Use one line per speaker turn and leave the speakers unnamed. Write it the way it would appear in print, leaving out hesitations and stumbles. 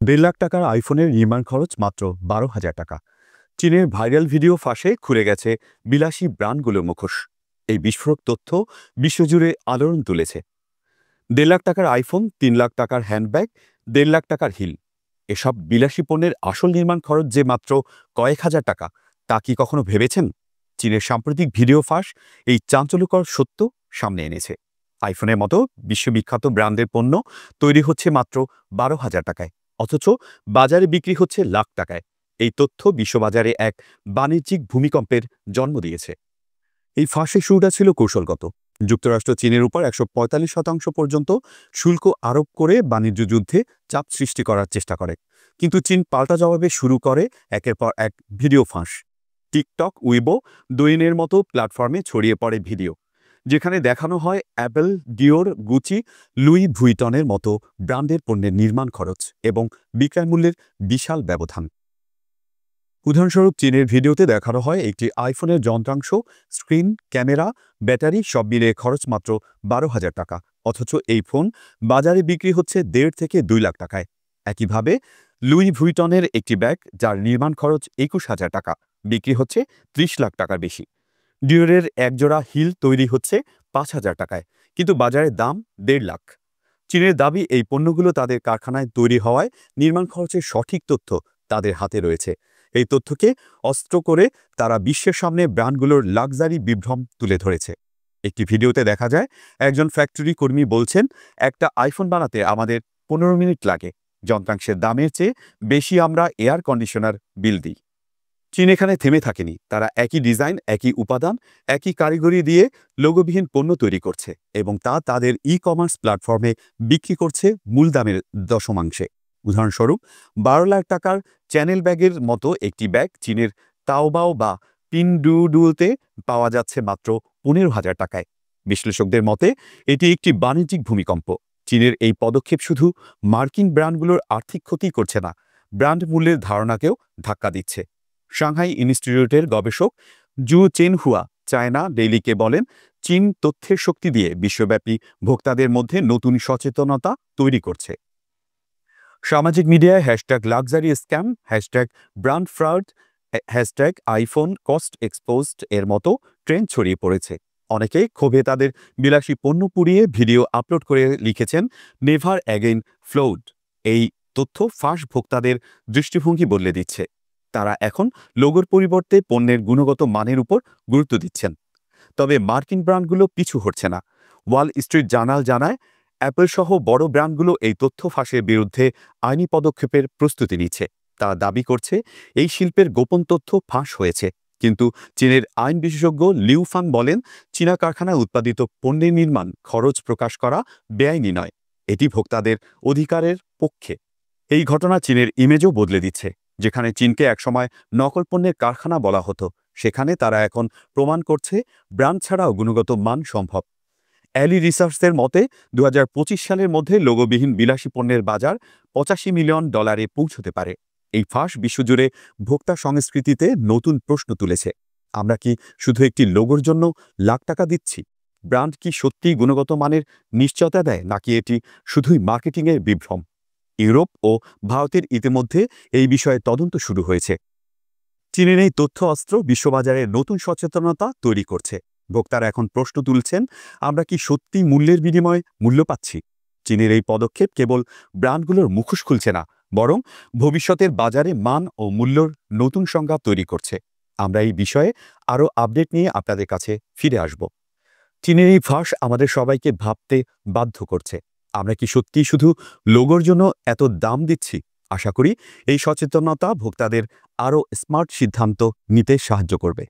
1.5 লাখ টাকার আইফোনের নির্মাণ খরচ মাত্র 12,000 টাকা। চীনের ভাইরাল ভিডিও ফাঁসে খুলে গেছে বিলাসী ব্র্যান্ডগুলোর মুখোশ। এই বিস্ফোরক তথ্য বিশ্বজুড়ে আলোড়ন তুলেছে। 1.5 লাখ টাকার আইফোন, 3 লাখ টাকার হ্যান্ডব্যাগ, 1.5 লাখ টাকার হিল, এসব বিলাসী পণ্যের আসল নির্মাণ খরচ যে মাত্র কয়েক হাজার টাকা, তা কি কখনো ভেবেছেন? চীনের সাম্প্রতিক ভিডিও ফাঁস এই চাঞ্চল্যকর সত্য সামনে এনেছে। আইফোনের মতো বিশ্ববিখ্যাত ব্র্যান্ডের পণ্য তৈরি হচ্ছে মাত্র 12,000 টাকায়, অথচ বাজারে বিক্রি হচ্ছে লাখ টাকায়। এই তথ্য বিশ্ববাজারে এক বাণিজ্যিক ভূমিকম্পের জন্ম দিয়েছে। এই ফাঁসের শুরুটা ছিল কৌশলগত। যুক্তরাষ্ট্র চীনের উপর 145% পর্যন্ত শুল্ক আরোপ করে বাণিজ্য যুদ্ধে চাপ সৃষ্টি করার চেষ্টা করে। কিন্তু চীন পাল্টা জবাবে শুরু করে একের পর এক ভিডিও ফাঁস। টিকটক, উইবো, ডোইনের মতো প্ল্যাটফর্মে ছড়িয়ে পড়ে ভিডিও, যেখানে দেখানো হয় অ্যাপল, ডিওর, গুচি, লুই ভুইটনের মতো ব্র্যান্ডের পণ্যের নির্মাণ খরচ এবং বিক্রয় মূল্যের বিশাল ব্যবধান। উদাহরণস্বরূপ, চীনের ভিডিওতে দেখানো হয় একটি আইফোনের যন্ত্রাংশ, স্ক্রিন, ক্যামেরা, ব্যাটারি সব মিলিয়ে খরচ মাত্র 12,000 টাকা, অথচ এই ফোন বাজারে বিক্রি হচ্ছে 1.5 থেকে 2 লাখ টাকায়। একইভাবে লুই ভুইটনের একটি ব্যাগ, যার নির্মাণ খরচ 21,000 টাকা, বিক্রি হচ্ছে 30 লাখ টাকার বেশি। ডিওরের একজোড়া হিল তৈরি হচ্ছে 5,000 টাকায়, কিন্তু বাজারের দাম 1.5 লাখ। চীনের দাবি, এই পণ্যগুলো তাদের কারখানায় তৈরি হওয়ায় নির্মাণ খরচের সঠিক তথ্য তাদের হাতে রয়েছে। এই তথ্যকে অস্ত্র করে তারা বিশ্বের সামনে ব্র্যান্ডগুলোর লাক্সারি বিভ্রম তুলে ধরেছে। একটি ভিডিওতে দেখা যায় একজন ফ্যাক্টরি কর্মী বলছেন, একটা আইফোন বানাতে আমাদের 15 মিনিট লাগে, যন্ত্রাংশের দামের চেয়ে বেশি আমরা এয়ার কন্ডিশনার বিল দিই। চীন এখানে থেমে থাকেনি। তারা একই ডিজাইন, একই উপাদান, একই কারিগরি দিয়ে লোগোবিহীন পণ্য তৈরি করছে এবং তা তাদের ই-কমার্স প্ল্যাটফর্মে বিক্রি করছে মূল দামের দশমাংশে। উদাহরণস্বরূপ, 12 লাখ টাকার চ্যানেল ব্যাগের মতো একটি ব্যাগ চীনের তাওবাও বা পিনডুডুতে পাওয়া যাচ্ছে মাত্র 15,000 টাকায়। বিশ্লেষকদের মতে এটি একটি বাণিজ্যিক ভূমিকম্প। চীনের এই পদক্ষেপ শুধু মার্কিন ব্র্যান্ডগুলোর আর্থিক ক্ষতি করছে না, ব্র্যান্ড মূল্যের ধারণাকেও ধাক্কা দিচ্ছে। সাংহাই ইনস্টিটিউটের গবেষক জু চেনহুয়া চায়না ডেইলিকে বলেন, চীন তথ্যের শক্তি দিয়ে বিশ্বব্যাপী ভোক্তাদের মধ্যে নতুন সচেতনতা তৈরি করছে। সামাজিক মিডিয়ায় #luxury scam, brand fraud, iPhone cost exposed এর মতো ট্রেন্ড ছড়িয়ে পড়েছে। অনেকে ক্ষোভে তাদের বিলাসী পণ্য পুড়িয়ে ভিডিও আপলোড করে লিখেছেন, নেভার অ্যাগেইন ফ্লোড। এই তথ্য ফাঁস ভোক্তাদের দৃষ্টিভঙ্গি বদলে দিচ্ছে। তারা এখন লোগোর পরিবর্তে পণ্যের গুণগত মানের উপর গুরুত্ব দিচ্ছেন। তবে মার্কিন ব্র্যান্ডগুলো পিছু হটছে না। ওয়াল স্ট্রিট জার্নাল জানায়, অ্যাপল সহ বড় ব্র্যান্ডগুলো এই তথ্য ফাঁসের বিরুদ্ধে আইনি পদক্ষেপের প্রস্তুতি নিচ্ছে। তারা দাবি করছে এই শিল্পের গোপন তথ্য ফাঁস হয়েছে। কিন্তু চীনের আইন বিশেষজ্ঞ লিউ ফাং বলেন, চীনা কারখানায় উৎপাদিত পণ্যের নির্মাণ খরচ প্রকাশ করা বেআইনি নয়, এটি ভোক্তাদের অধিকারের পক্ষে। এই ঘটনা চীনের ইমেজও বদলে দিচ্ছে। যেখানে চীনকে একসময় নকল পণ্যের কারখানা বলা হতো, সেখানে তারা এখন প্রমাণ করছে ব্র্যান্ড ছাড়াও গুণগত মান সম্ভব। অ্যালি রিসার্চের মতে 2025 সালের মধ্যে লোগোবিহীন বিলাসী পণ্যের বাজার $85 মিলিয়ন পৌঁছতে পারে। এই ফাঁস বিশ্বজুড়ে ভোক্তা সংস্কৃতিতে নতুন প্রশ্ন তুলেছে। আমরা কি শুধু একটি লোগোর জন্য লাখ টাকা দিচ্ছি? ব্র্যান্ড কি সত্যিই গুণগত মানের নিশ্চয়তা দেয়, নাকি এটি শুধুই মার্কেটিংয়ের বিভ্রম? ইউরোপ ও ভারতের ইতিমধ্যে এই বিষয়ে তদন্ত শুরু হয়েছে। চীনের এই তথ্য অস্ত্র বিশ্ববাজারে নতুন সচেতনতা তৈরি করছে। ভোক্তারা এখন প্রশ্ন তুলছেন, আমরা কি সত্যি মূল্যের বিনিময়ে মূল্য পাচ্ছি? চীনের এই পদক্ষেপ কেবল ব্র্যান্ডগুলোর মুখোশ খুলছে না, বরং ভবিষ্যতের বাজারে মান ও মূল্যর নতুন সংজ্ঞা তৈরি করছে। আমরা এই বিষয়ে আরও আপডেট নিয়ে আপনাদের কাছে ফিরে আসব। চীনের এই ফাঁস আমাদের সবাইকে ভাবতে বাধ্য করছে। আমরা কি সত্যিই শুধু লোগোর জন্য এত দাম দিচ্ছি? আশা করি এই সচেতনতা ভোক্তাদের আরও স্মার্ট সিদ্ধান্ত নিতে সাহায্য করবে।